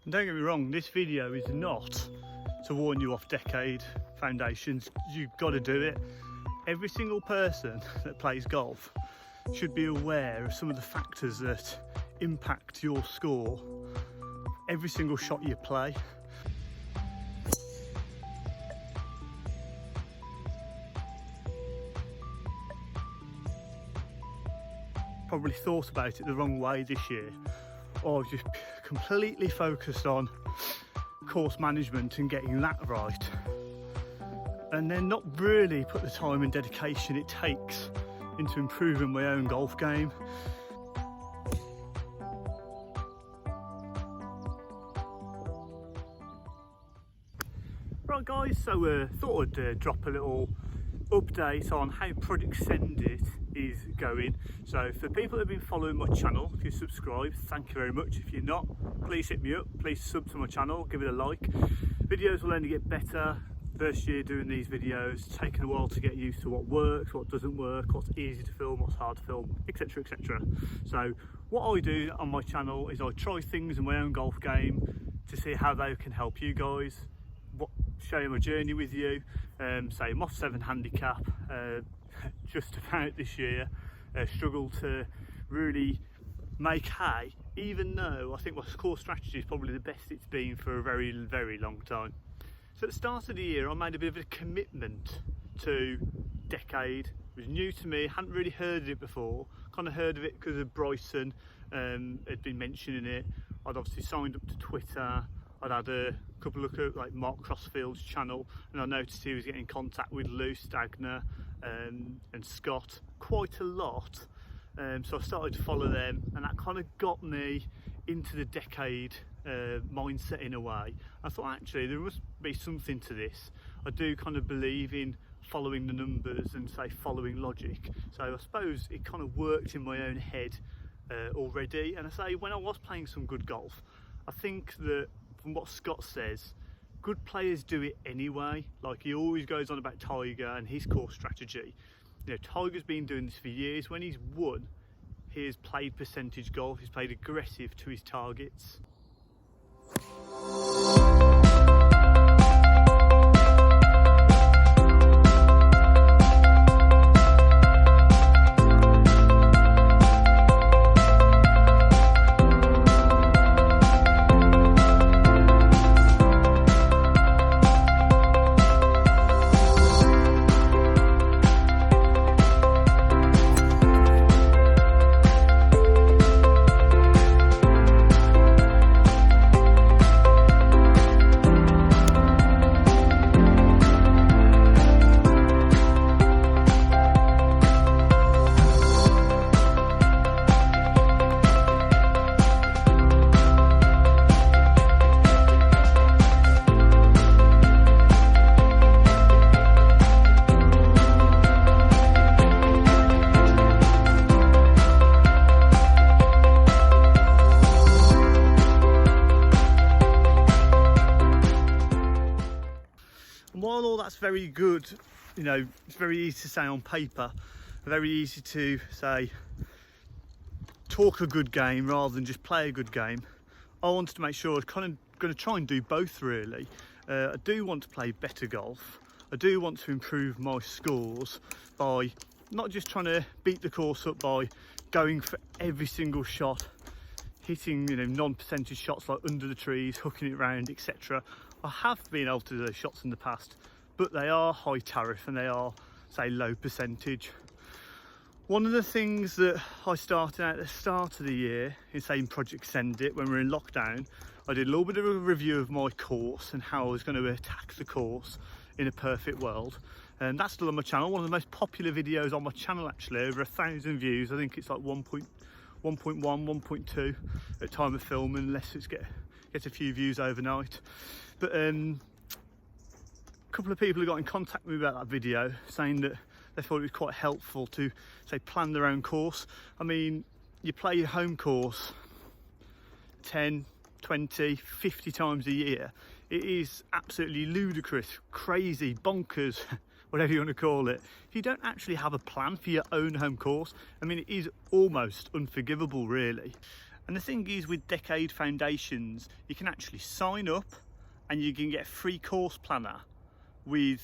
And don't get me wrong, this video is not to warn you off decade foundations. You've got to do it. Every single person that plays golf should be aware of some of the factors that impact your score every single shot you play. Probably thought about it the wrong way this year. I was just completely focused on course management and getting that right, and then not really put the time and dedication it takes into improving my own golf game. Right guys, so thought I'd drop a little update on how Project Send It is going. So for people that have been following my channel, if you subscribe, thank you very much. If you're not, please hit me up, please sub to my channel, give it a like. Videos will only get better. First year doing these videos, taking a while to get used to what works, what doesn't work, what's easy to film, what's hard to film, etc, etc. So what I do on my channel is I try things in my own golf game to see how they can help you guys, share my journey with you. Say I'm off 7 handicap just about this year, struggled to really make hay, even though I think my course strategy is probably the best it's been for a very, very long time. So at the start of the year I made a bit of a commitment to decade. It was new to me, hadn't really heard of it before, kind of heard of it because of Bryson had been mentioning it. I'd obviously signed up to Twitter, I'd had a couple of look at like Mark Crossfield's channel, and I noticed he was getting in contact with Lou Stagner and Scott quite a lot. So I started to follow them, and that kind of got me into the decade mindset in a way. I thought actually there must be something to this. I do kind of believe in following the numbers and say following logic. So I suppose it kind of worked in my own head already. And I say when I was playing some good golf, I think that from what Scott says, good players do it anyway. Like he always goes on about Tiger and his course strategy. You know, Tiger's been doing this for years. When he's won, he has played percentage golf, he's played aggressive to his targets. While all that's very good, you know, it's very easy to say on paper, very easy to say talk a good game rather than just play a good game. I wanted to make sure I was kind of going to try and do both really. I do want to play better golf. I do want to improve my scores by not just trying to beat the course up by going for every single shot, hitting, you know, non-percentage shots like under the trees, hooking it round, etc. I have been able to do those shots in the past, but they are high tariff and they are, say, low percentage. One of the things that I started at the start of the year in saying Project Send It, when we were in lockdown, I did a little bit of a review of my course and how I was going to attack the course in a perfect world. And that's still on my channel, one of the most popular videos on my channel actually, over 1,000 views. I think it's like 1.1, 1.2 at time of filming, unless it's gets a few views overnight. But a couple of people who got in contact with me about that video saying that they thought it was quite helpful to say plan their own course. I mean, you play your home course 10, 20, 50 times a year. It is absolutely ludicrous, crazy, bonkers, whatever you want to call it. If you don't actually have a plan for your own home course, I mean, it is almost unforgivable really. And the thing is, with Decade Foundations, you can actually sign up and you can get a free course planner with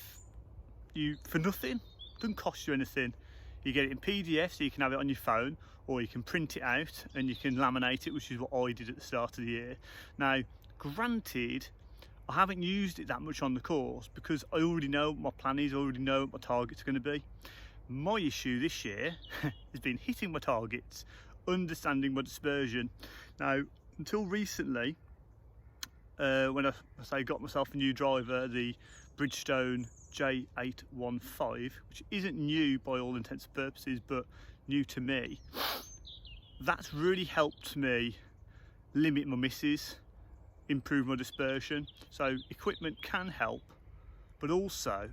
you for nothing. It doesn't cost you anything. You get it in PDF, so you can have it on your phone, or you can print it out and you can laminate it, which is what I did at the start of the year. Now, granted, I haven't used it that much on the course because I already know what my plan is, I already know what my targets are going to be. My issue this year has been hitting my targets, understanding my dispersion. Now, until recently, when I say got myself a new driver, the Bridgestone J815, which isn't new by all intents and purposes, but new to me, that's really helped me limit my misses, improve my dispersion. So equipment can help, but also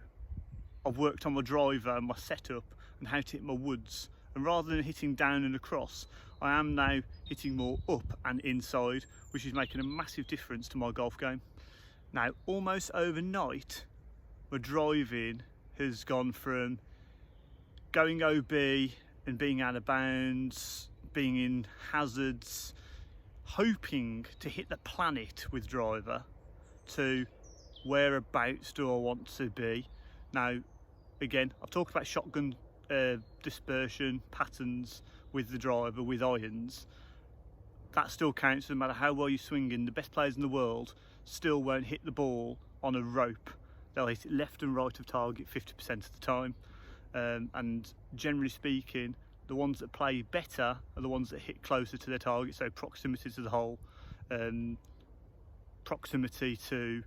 I've worked on my driver and my setup and how to hit my woods, and rather than hitting down and across, I am now hitting more up and inside, which is making a massive difference to my golf game. Now, almost overnight, my driving has gone from going OB and being out of bounds, being in hazards, hoping to hit the planet with driver, to whereabouts do I want to be. Now, again, I've talked about shotgun dispersion patterns with the driver, with irons. That still counts. No matter how well you swing in, the best players in the world still won't hit the ball on a rope. They'll hit it left and right of target 50% of the time. And generally speaking, the ones that play better are the ones that hit closer to their target, so proximity to the hole, proximity to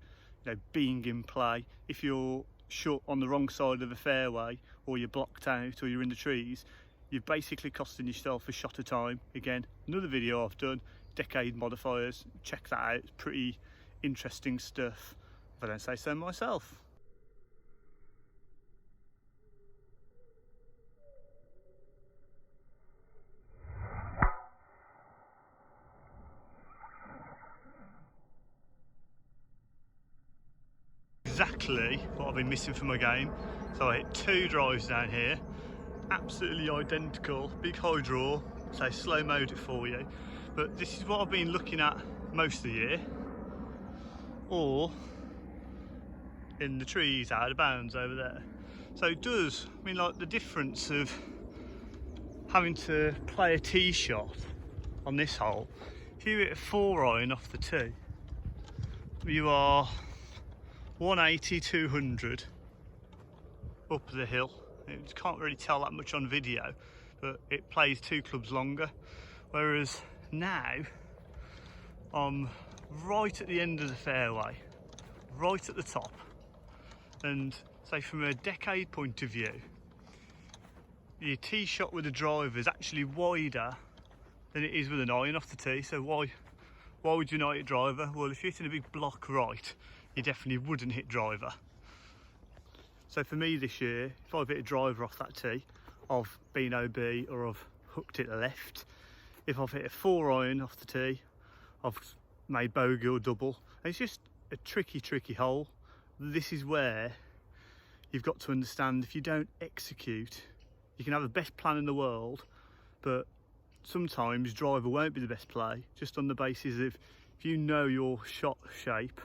being in play. If you're short on the wrong side of the fairway, or you're blocked out, or you're in the trees, you've basically costing yourself a shot of time. Again, another video I've done, Decade Modifiers, check that out, it's pretty interesting stuff, if I don't say so myself. Exactly what I've been missing from my game. So I hit 2 drives down here, absolutely identical, big high draw, so slow mode it for you. But this is what I've been looking at most of the year, or in the trees out of bounds over there. So it does, I mean, like the difference of having to play a tee shot on this hole. If you hit a 4-iron off the tee, you are 180, 200 up the hill. You can't really tell that much on video, but it plays 2 clubs longer. Whereas now, I'm right at the end of the fairway, right at the top. And say from a Decade point of view, your tee shot with a driver is actually wider than it is with an iron off the tee. So why would you not hit driver? Well, if you're hitting a big block right, you definitely wouldn't hit driver. So for me this year, if I've hit a driver off that tee, I've been OB or I've hooked it left. If I've hit a 4-iron off the tee, I've made bogey or double. And it's just a tricky hole. This is where you've got to understand, if you don't execute, you can have the best plan in the world, but sometimes driver won't be the best play, just on the basis of if you know your shot shape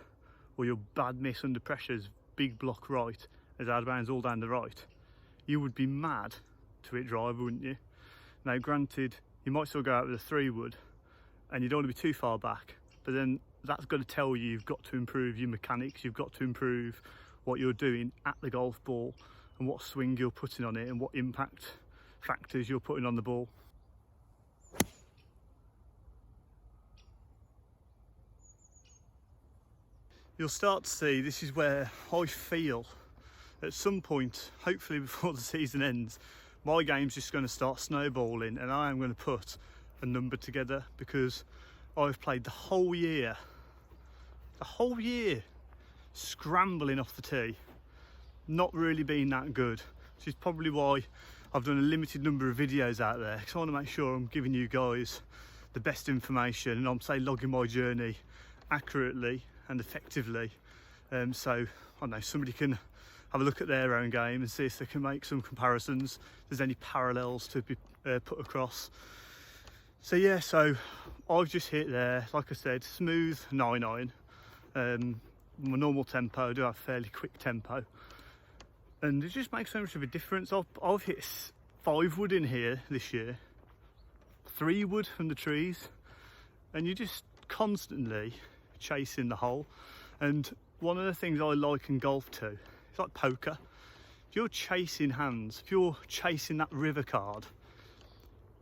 or your bad miss under pressure is big block right, as out of bounds all down the right, you would be mad to hit driver, wouldn't you? Now granted, you might still go out with a 3-wood and you don't want to be too far back, but then that's got to tell you you've got to improve your mechanics, you've got to improve what you're doing at the golf ball and what swing you're putting on it and what impact factors you're putting on the ball. You'll start to see, this is where I feel at some point, hopefully before the season ends, my game's just going to start snowballing and I am going to put a number together, because I've played the whole year scrambling off the tee, not really being that good, which is probably why I've done a limited number of videos out there, because I want to make sure I'm giving you guys the best information and I'm logging my journey accurately and effectively, so I don't know, somebody can have a look at their own game and see if they can make some comparisons, if there's any parallels to be put across. So yeah, so I've just hit there, like I said, smooth 9 iron. My normal tempo, I do have fairly quick tempo, and it just makes so much of a difference. I've hit 5 wood in here this year, 3 wood from the trees, and you're just constantly chasing the hole. And one of the things I like in golf too, it's like poker. If you're chasing hands, if you're chasing that river card,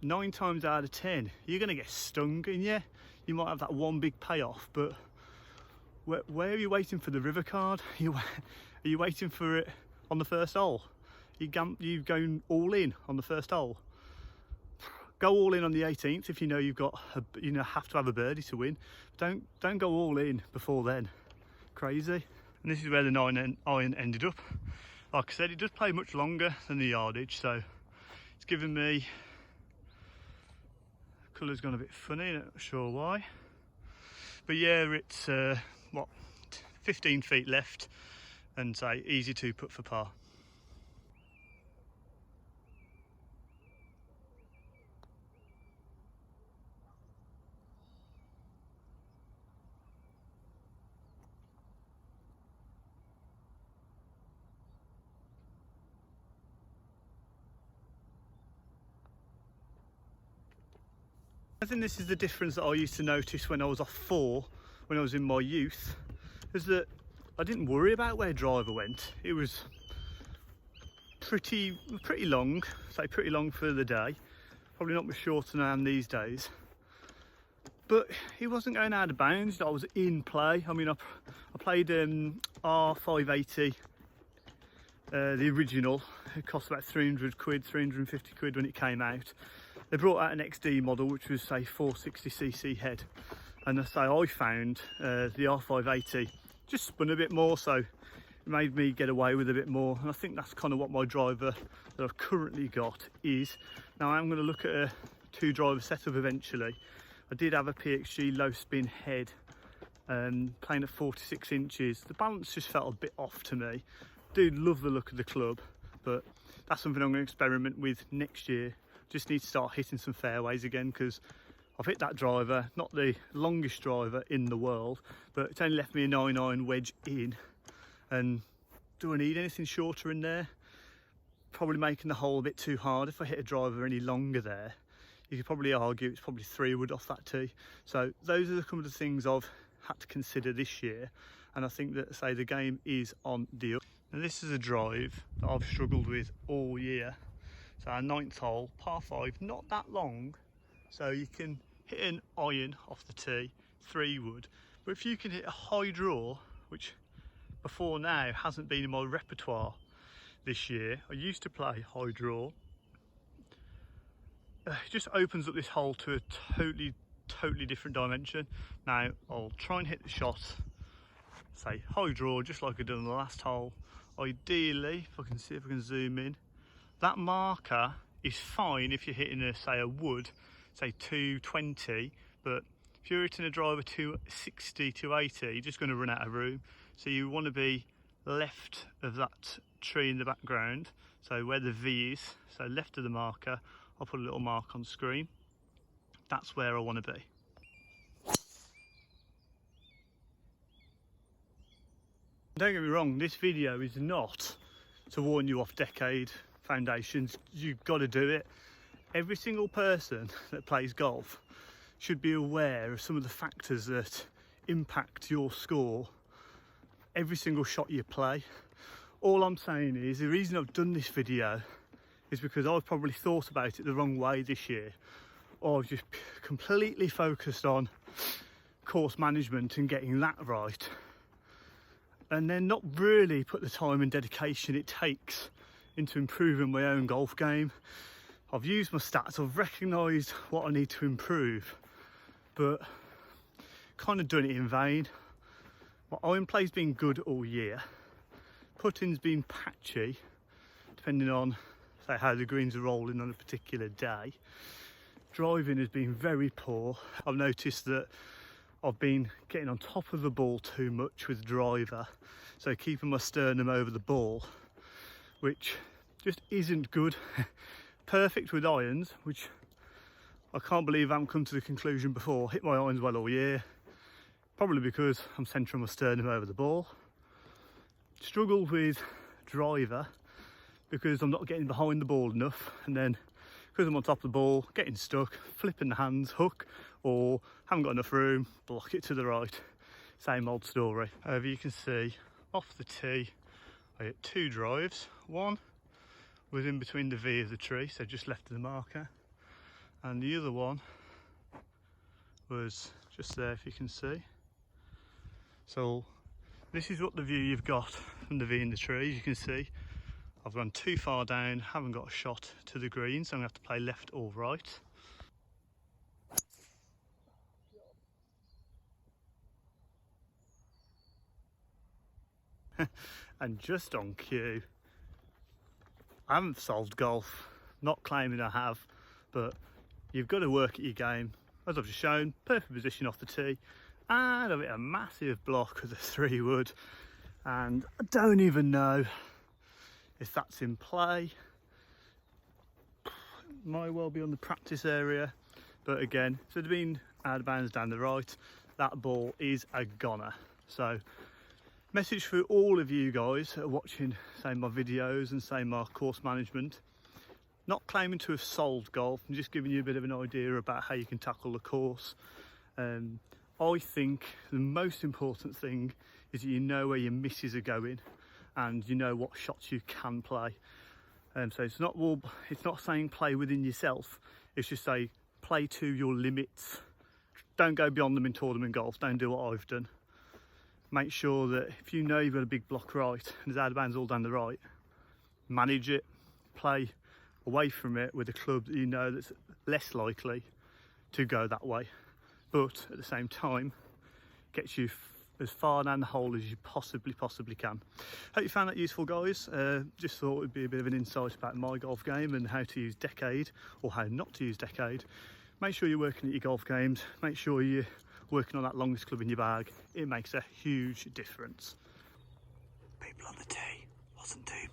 9 times out of 10 you're going to get stung, and yeah, you might have that one big payoff, but where are you waiting for the river card? Are you waiting for it on the first hole? You going all in on the first hole? Go all in on the 18th if you know you've got have to have a birdie to win. Don't go all in before then. Crazy. And this is where the 9 iron ended up. Like I said, it does play much longer than the yardage, so it's given me, the colour's gone a bit funny, not sure why, but yeah, it's what, 15 feet left, and say easy to put for par. I think this is the difference that I used to notice when I was off 4, when I was in my youth, is that I didn't worry about where driver went. It was pretty long, say pretty long for the day, probably not much shorter than I am these days, but he wasn't going out of bounds. I was in play. I mean, I played R580, the original. It cost about 300 quid, 350 quid when it came out. They brought out an XD model, which was say 460cc head, and I found the R580 just spun a bit more, so it made me get away with a bit more, and I think that's kind of what my driver that I've currently got is. Now I'm going to look at a 2-driver setup eventually. I did have a PXG low spin head, playing at 46 inches. The balance just felt a bit off to me. I do love the look of the club, but that's something I'm going to experiment with next year. Just need to start hitting some fairways again, because I've hit that driver, not the longest driver in the world, but it's only left me a 9 iron wedge in. And do I need anything shorter in there? Probably making the hole a bit too hard. If I hit a driver any longer there, you could probably argue it's probably 3 wood off that tee. So those are some of the things I've had to consider this year, and I think that, say, the game is on the up. Now this is a drive that I've struggled with all year. So our 9th hole, par 5, not that long, so you can hit an iron off the tee, 3 wood. But if you can hit a high draw, which before now hasn't been in my repertoire this year, I used to play high draw, it just opens up this hole to a totally different dimension. Now I'll try and hit the shot, say high draw, just like I did on the last hole. Ideally, if I can see if I can zoom in, that marker is fine if you're hitting a wood, say 220, but if you're hitting a driver 260, 280, you're just going to run out of room. So you want to be left of that tree in the background, so where the V is, so left of the marker. I'll put a little mark on screen. That's where I want to be. Don't get me wrong, this video is not to warn you off decade foundations. You've got to do it. Every single person that plays golf should be aware of some of the factors that impact your score every single shot you play. All I'm saying is, the reason I've done this video is because I've probably thought about it the wrong way this year, or I've just completely focused on course management and getting that right, and then not really put the time and dedication it takes into improving my own golf game. I've used my stats, I've recognised what I need to improve, but kind of done it in vain. My iron play's been good all year, putting's been patchy, depending on, say, how the greens are rolling on a particular day. Driving has been very poor. I've noticed that I've been getting on top of the ball too much with driver, so keeping my sternum over the ball, which just isn't good. Perfect with irons, which I can't believe I haven't come to the conclusion before. Hit my irons well all year. Probably because I'm centering my sternum over the ball. Struggled with driver because I'm not getting behind the ball enough, and then because I'm on top of the ball, getting stuck, flipping the hands, hook, or haven't got enough room, block it to the right. Same old story. However, you can see off the tee, I hit 2 drives. One was in between the V of the tree, so just left of the marker, and the other one was just there, if you can see. So this is what the view you've got from the V in the tree. You can see I've gone too far down, haven't got a shot to the green, so I'm going to have to play left or right. And just on cue, I haven't solved golf, not claiming I have, but you've got to work at your game. As I've just shown, perfect position off the tee, and I've hit a massive block with a 3-wood, and I don't even know if that's in play. Might well be on the practice area, but again, so it's been out of bounds down the right. That ball is a goner. So message for all of you guys that are watching, say, my videos and say my course management, not claiming to have solved golf, I'm just giving you a bit of an idea about how you can tackle the course. I think the most important thing is that you know where your misses are going and you know what shots you can play. So it's not saying play within yourself, it's just say play to your limits. Don't go beyond them in tournament golf, don't do what I've done. Make sure that if you know you've got a big block right and there's out of bounds all down the right, manage it, play away from it with a club that you know that's less likely to go that way, but at the same time gets you as far down the hole as you possibly can. Hope you found that useful, guys. Just thought it would be a bit of an insight about my golf game and how to use Decade, or how not to use Decade. Make sure you're working at your golf games, make sure you're working on that longest club in your bag. It makes a huge difference. People on the tee, wasn't too